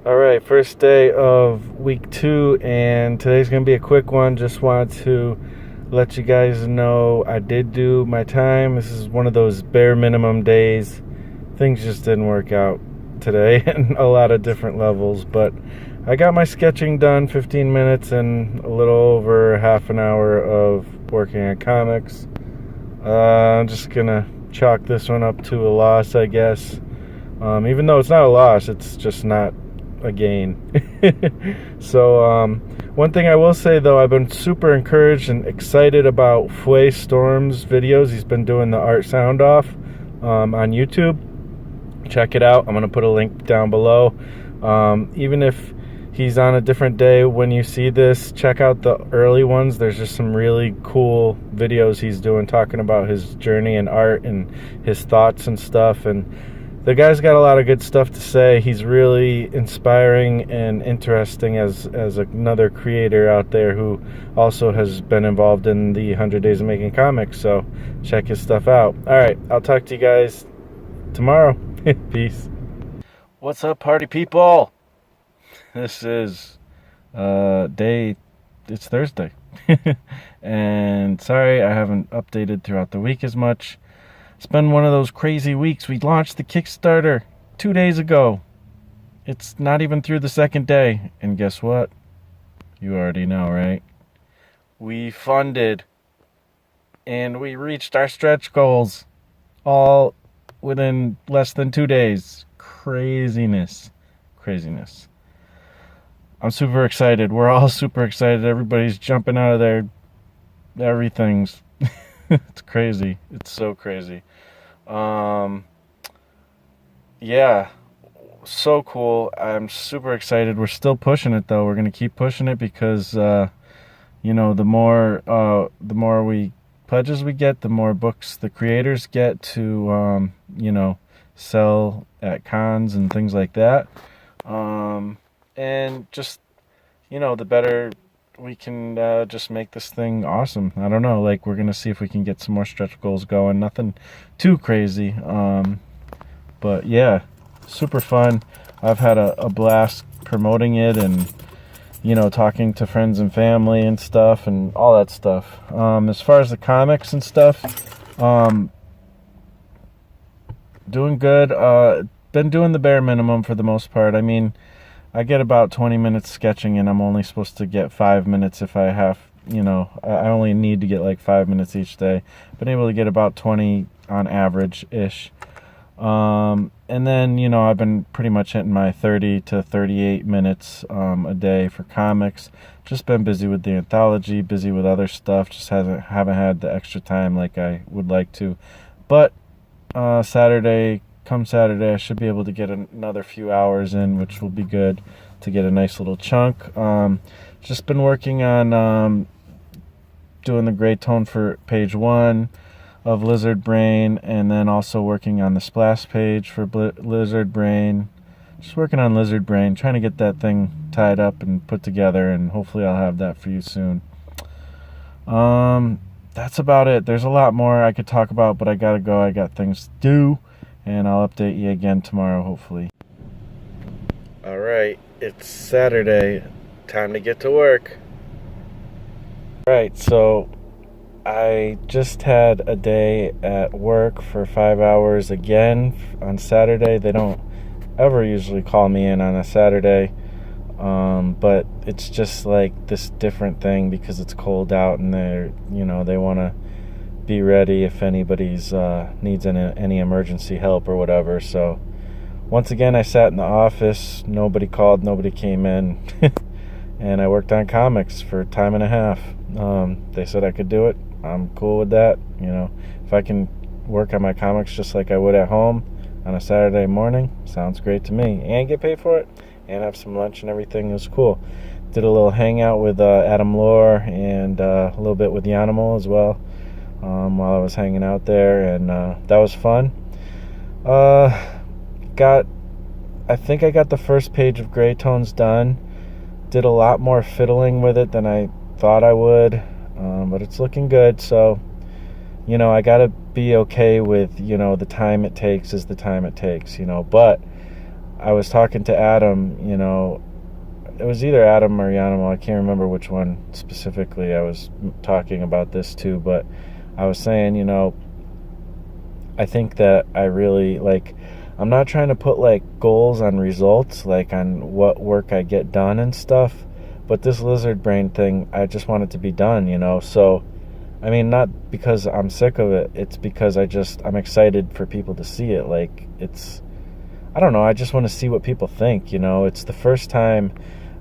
Alright, first day of week 2, and today's going to be a quick one. Just wanted to let you guys know I did do my time. This is one of those bare minimum days. Things just didn't work out today in a lot of different levels, but I got my sketching done, 15 minutes and a little over half an hour of working on comics. I'm just going to chalk this one up to a loss, I guess. Even though it's not a loss, it's just not a gain. So one thing I will say though, I've been super encouraged and excited about Fue Storm's videos. He's been doing the art sound off on YouTube. Check it out. I'm going to put a link down below. Even if he's on a different day when you see this, check out the early ones. There's just some really cool videos he's doing talking about his journey in art and his thoughts and stuff, and the guy's got a lot of good stuff to say. He's really inspiring and interesting as another creator out there who also has been involved in the 100 Days of Making Comics. So check his stuff out. All right, I'll talk to you guys tomorrow. Peace. What's up, party people? This is it's Thursday. And sorry I haven't updated throughout the week as much. It's been one of those crazy weeks. We launched the Kickstarter 2 days ago. It's not even through the second day. And guess what? You already know, right? We funded and we reached our stretch goals all within less than 2 days. Craziness. I'm super excited. We're all super excited. Everybody's jumping out of there. Everything's it's crazy. It's so crazy. Yeah, so cool. I'm super excited. We're still pushing it though. We're going to keep pushing it because the more we pledges we get, the more books the creators get to sell at cons and things like that. And just the better we can just make this thing awesome. I don't know, we're gonna see if we can get some more stretch goals going. Nothing too crazy, but yeah, super fun. I've had a blast promoting it and talking to friends and family and stuff and all that stuff. As far as the comics and stuff, doing good. Been doing the bare minimum for the most part. I mean, I get about 20 minutes sketching, and I'm only supposed to get 5 minutes if I have, I only need to get 5 minutes each day. Been able to get about 20 on average-ish. And then, I've been pretty much hitting my 30 to 38 minutes a day for comics. Just been busy with the anthology, busy with other stuff. Just haven't had the extra time like I would like to. But come Saturday, I should be able to get another few hours in, which will be good to get a nice little chunk. Just been working on doing the gray tone for page 1 of Lizard Brain, and then also working on the splash page for Lizard Brain. Just working on Lizard Brain, trying to get that thing tied up and put together, and hopefully I'll have that for you soon. That's about it. There's a lot more I could talk about, but I gotta go. I got things to do. And I'll update you again tomorrow, hopefully. Alright, it's Saturday. Time to get to work. Alright, so I just had a day at work for 5 hours again on Saturday. They don't ever usually call me in on a Saturday. But it's just this different thing because it's cold out and they want to be ready if anybody's needs any emergency help or whatever. So once again, I sat in the office. Nobody called, nobody came in. And I worked on comics for time and a half. They said I could do it. I'm cool with that. If I can work on my comics just like I would at home on a Saturday morning, sounds great to me. And get paid for it and have some lunch and everything. It was cool. Did a little hangout with Adam Lohr and a little bit with Yanimal as well. While I was hanging out there, and that was fun. I think I got the first page of Gray Tones done. Did a lot more fiddling with it than I thought I would, but it's looking good. So, I gotta be okay with, the time it takes is the time it takes, but I was talking to Adam, it was either Adam or Yanimo, I can't remember which one specifically I was talking about this to, but I was saying, I think that I really, I'm not trying to put, goals on results, on what work I get done and stuff, but this lizard brain thing, I just want it to be done, so, I mean, not because I'm sick of it, it's because I'm excited for people to see it, I don't know, I just want to see what people think, it's the first time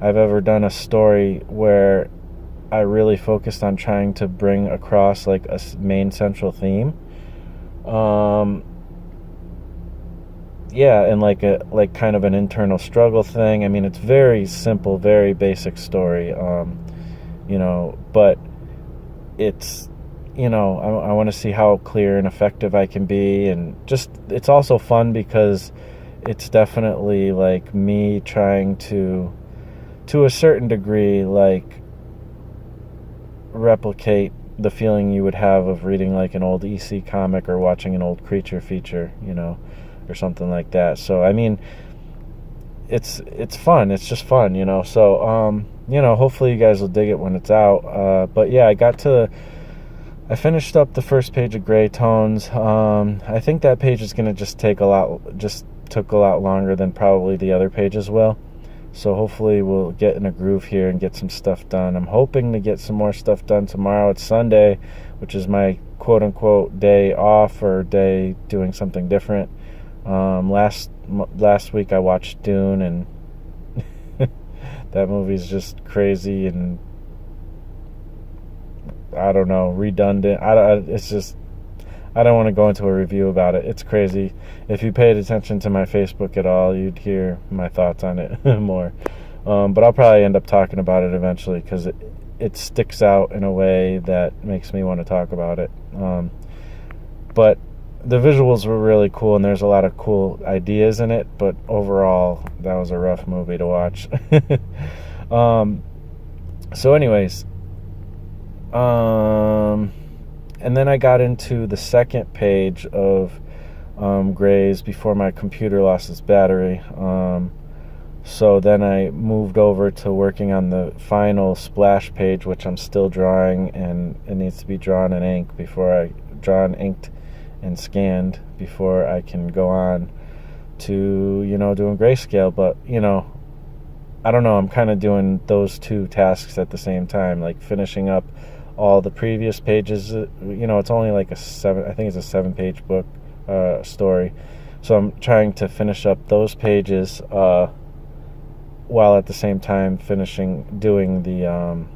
I've ever done a story where I really focused on trying to bring across, a main central theme. Yeah, and kind of an internal struggle thing. I mean, it's very simple, very basic story. But it's, I want to see how clear and effective I can be, and just it's also fun because it's definitely me trying to a certain degree, replicate the feeling you would have of reading an old EC comic or watching an old Creature feature, or something like that. So I mean, it's fun. It's just fun, So hopefully you guys will dig it when it's out. But yeah, I finished up the first page of Gray Tones. I think that page is gonna took a lot longer than probably the other pages will. So hopefully we'll get in a groove here and get some stuff done. I'm hoping to get some more stuff done tomorrow. It's Sunday, which is my quote-unquote day off or day doing something different. Last week I watched Dune, and that movie's just crazy and, I don't know, redundant. I don't want to go into a review about it. It's crazy. If you paid attention to my Facebook at all, you'd hear my thoughts on it more. But I'll probably end up talking about it eventually because it sticks out in a way that makes me want to talk about it. But the visuals were really cool, and there's a lot of cool ideas in it. But overall, that was a rough movie to watch. So anyways... and then I got into the second page of Gray's before my computer lost its battery. So then I moved over to working on the final splash page, which I'm still drawing, and it needs to be drawn in ink inked and scanned before I can go on to, doing grayscale. But, I don't know, I'm kind of doing those two tasks at the same time, finishing up all the previous pages. It's only I think it's a 7-page book story, so I'm trying to finish up those pages while at the same time doing the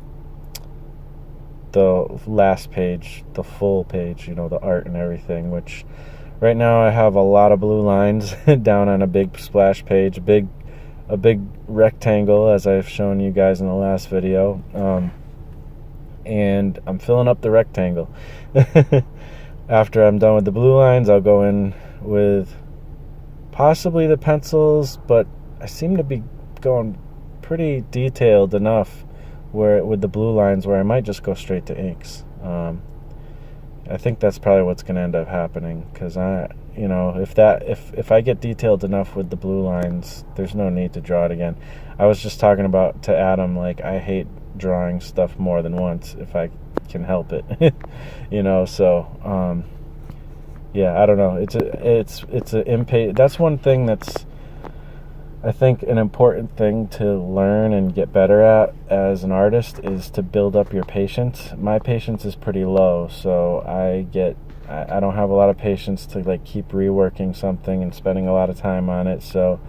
last page, the full page, the art and everything, which right now I have a lot of blue lines down on a big splash page, a big rectangle, as I've shown you guys in the last video, and I'm filling up the rectangle. After I'm done with the blue lines, I'll go in with possibly the pencils, but I seem to be going pretty detailed enough with the blue lines where I might just go straight to inks. I think that's probably what's going to end up happening, because if I get detailed enough with the blue lines, there's no need to draw it again. I was just talking about to Adam, I hate drawing stuff more than once if I can help it. So yeah, I don't know, it's a impatient. That's one thing that's, I think, an important thing to learn and get better at as an artist, is to build up your patience. My patience is pretty low, so I don't have a lot of patience to keep reworking something and spending a lot of time on it. So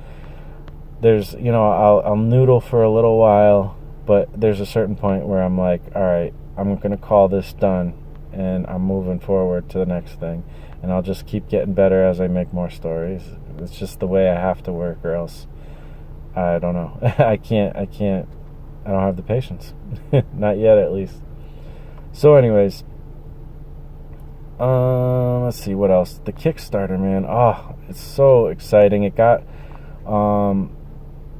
there's, I'll noodle for a little while, but there's a certain point where I'm all right, I'm going to call this done, and I'm moving forward to the next thing, and I'll just keep getting better as I make more stories. It's just the way I have to work, or else I don't know. I don't have the patience. Not yet, at least. So anyways, let's see what else. The Kickstarter, man. Oh, it's so exciting. It got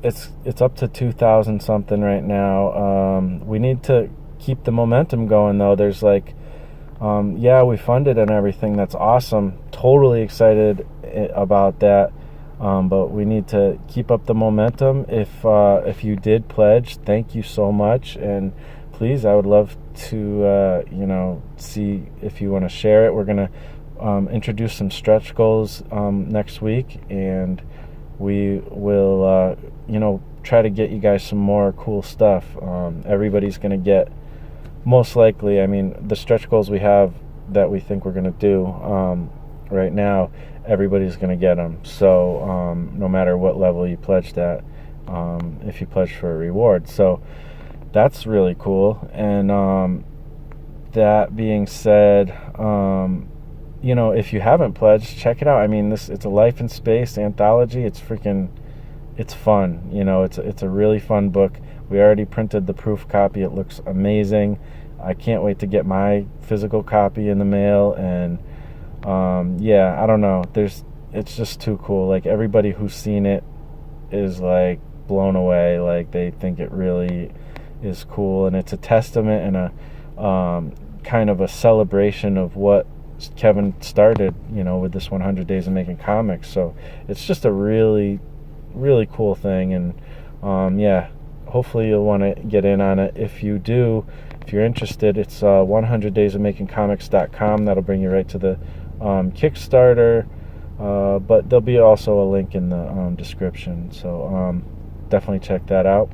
it's up to 2,000 something right now. We need to keep the momentum going, though. There's yeah, we funded and everything. That's awesome. Totally excited about that. But we need to keep up the momentum. If you did pledge, thank you so much, and please, I would love to see if you want to share it. We're gonna introduce some stretch goals next week, and we will try to get you guys some more cool stuff. Everybody's gonna get, most likely, I mean, the stretch goals we have that we think we're gonna do right now, everybody's going to get them. So no matter what level you pledged at, if you pledge for a reward. So that's really cool. And that being said, if you haven't pledged, check it out. I mean, it's a Life in Space anthology. It's fun. It's a really fun book. We already printed the proof copy. It looks amazing. I can't wait to get my physical copy in the mail. And I don't know. It's just too cool. Like, everybody who's seen it is like blown away. Like, they think it really is cool, and it's a testament and a kind of a celebration of what Kevin started, with this 100 Days of Making Comics. So it's just a really, really cool thing, and hopefully you'll want to get in on it. If you do, if you're interested, it's 100daysofmakingcomics.com. That'll bring you right to the Kickstarter, but there'll be also a link in the description, so definitely check that out.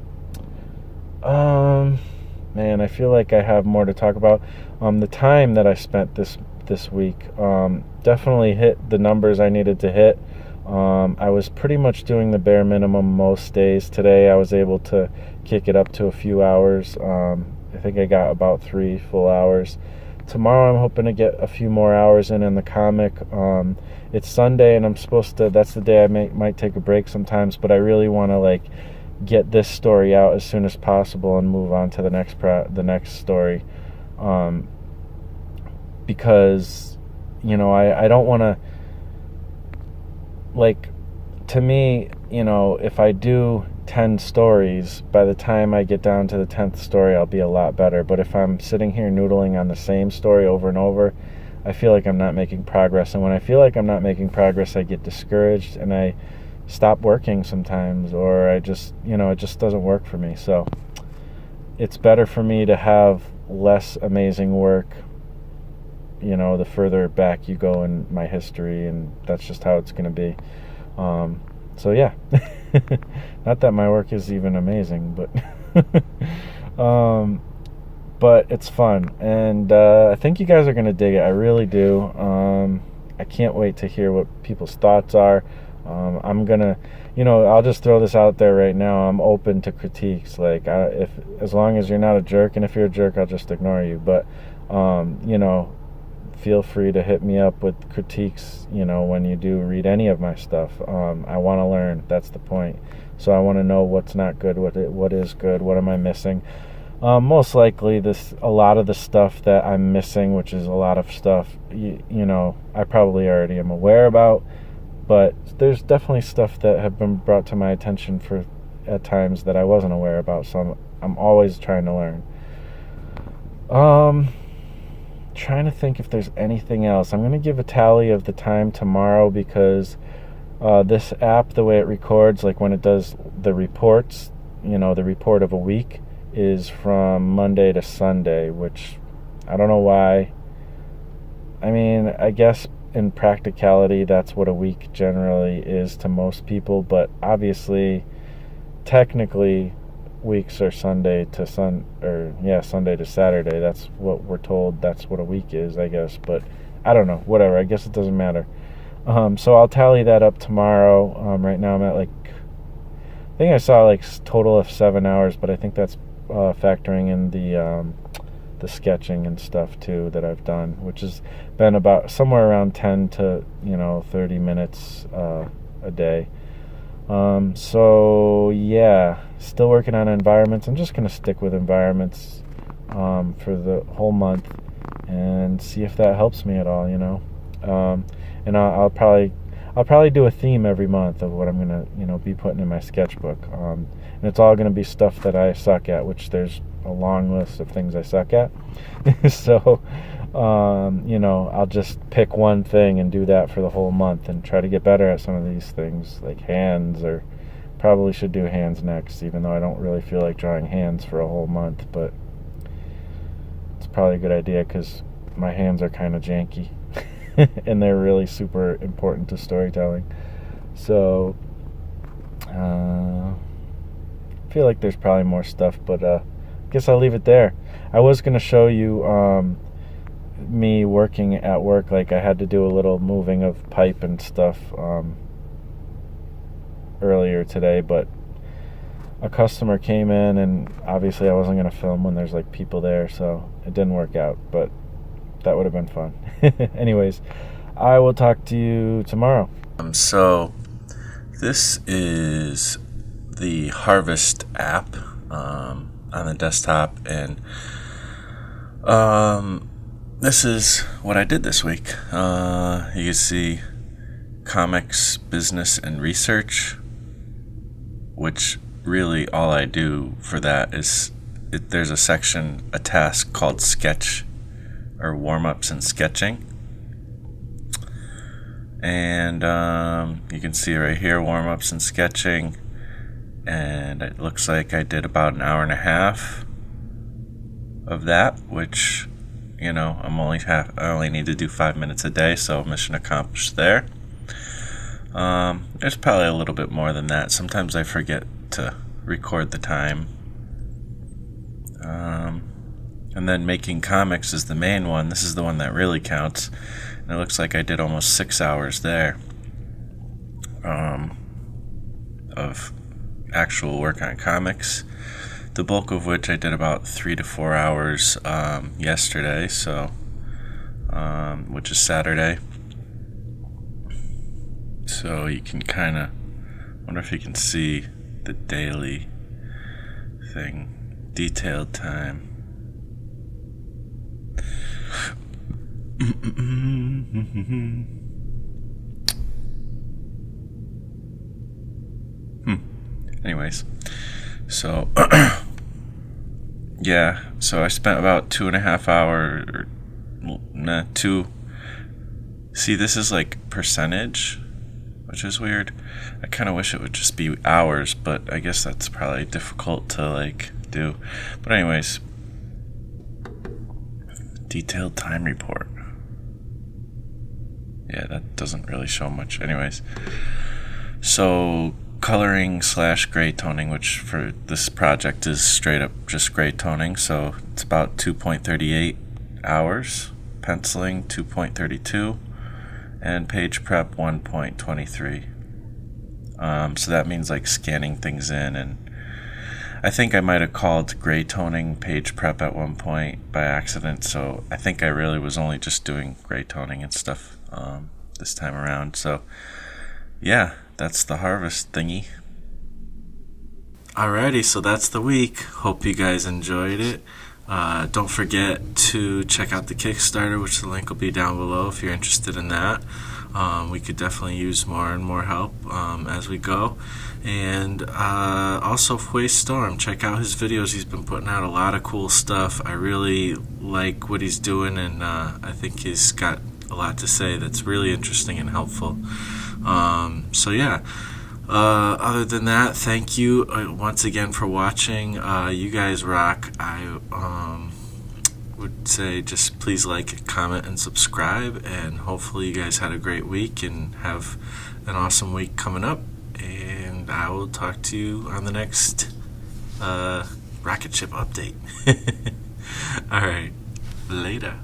Man, I feel like I have more to talk about. The time that I spent this week definitely hit the numbers I needed to hit. I was pretty much doing the bare minimum most days. Today I was able to kick it up to a few hours. I think I got about 3 full hours. Tomorrow I'm hoping to get a few more hours in the comic. It's Sunday, and I'm supposed to, that's the day I might take a break sometimes, but I really want to get this story out as soon as possible and move on to the next story. Because I don't want to, to me, if I do 10 stories, by the time I get down to the 10th story, I'll be a lot better. But if I'm sitting here noodling on the same story over and over, I feel like I'm not making progress. And when I feel like I'm not making progress, I get discouraged and I stop working sometimes, or I just, it just doesn't work for me. So it's better for me to have less amazing work, the further back you go in my history, and that's just how it's going to be. So yeah, not that my work is even amazing, but but it's fun, and I think you guys are gonna dig it. I really do. I can't wait to hear what people's thoughts are. I'm gonna, I'll just throw this out there right now. I'm open to critiques. If as long as you're not a jerk, and if you're a jerk, I'll just ignore you. But feel free to hit me up with critiques, when you do read any of my stuff. I want to learn. That's the point. So I want to know what's not good, what is good, what am I missing. Most likely, a lot of the stuff that I'm missing, which is a lot of stuff, I probably already am aware about, but there's definitely stuff that have been brought to my attention at times that I wasn't aware about. So I'm always trying to learn. Trying to think if there's anything else. I'm going to give a tally of the time tomorrow, because this app, the way it records, when it does the reports, the report of a week is from Monday to Sunday, which I don't know why. I mean, I guess in practicality, that's what a week generally is to most people, but obviously, technically, weeks are Sunday to Saturday. That's what we're told. That's what a week is, I guess. But I don't know. Whatever. I guess it doesn't matter. So I'll tally that up tomorrow. Right now I'm at I think I saw total of 7 hours, but I think that's factoring in the sketching and stuff too that I've done, which has been about somewhere around 10 to 30 minutes a day. So yeah, still working on environments. I'm just gonna stick with environments for the whole month and see if that helps me at all, and I'll probably do a theme every month of what I'm gonna be putting in my sketchbook, and it's all gonna be stuff that I suck at, which there's a long list of things I suck at. So I'll just pick one thing and do that for the whole month and try to get better at some of these things, like hands, or probably should do hands next, even though I don't really feel like drawing hands for a whole month, but it's probably a good idea because my hands are kind of janky and they're really super important to storytelling. So I feel like there's probably more stuff, but I guess I'll leave it there. I was going to show you me working at work. Like, I had to do a little moving of pipe and stuff earlier today, but a customer came in, and obviously I wasn't going to film when there's like people there, so it didn't work out, but that would have been fun. Anyways, I will talk to you tomorrow. So this is the Harvest app on the desktop, and this is what I did this week. You can see comics, business, and research, which really all I do for that is there's a section, a task called sketch, or warm-ups and sketching. And you can see right here, warm-ups and sketching, and it looks like I did about an hour and a half of that, which, I only need to do 5 minutes a day, so mission accomplished there. There's probably a little bit more than that. Sometimes I forget to record the time. And then making comics is the main one. This is the one that really counts. And it looks like I did almost 6 hours there of actual work on comics. The bulk of which I did about 3 to 4 hours yesterday, so which is Saturday. So you can kind of wonder if you can see the daily thing, detailed time. Anyways, so yeah, so I spent about 2.5 hours, see, this is like percentage, which is weird. I kind of wish it would just be hours, but I guess that's probably difficult to like do. But anyways, detailed time report. Yeah, that doesn't really show much. Anyways, so coloring / gray toning, which for this project is straight up just gray toning, so it's about 2.38 hours. Penciling 2.32, and page prep 1.23. So that means like scanning things in, and I think I might have called gray toning page prep at one point by accident, so I think I really was only just doing gray toning and stuff this time around. So yeah, that's the Harvest thingy. Alrighty, so that's the week. Hope you guys enjoyed it. Don't forget to check out the Kickstarter, which the link will be down below if you're interested in that. We could definitely use more and more help as we go. And also Huey Storm, check out his videos. He's been putting out a lot of cool stuff. I really like what he's doing, and I think he's got a lot to say that's really interesting and helpful. So yeah, other than that, thank you once again for watching. You guys rock. I would say just please like, comment, and subscribe, and hopefully you guys had a great week and have an awesome week coming up, and I will talk to you on the next rocket ship update. Alright, later.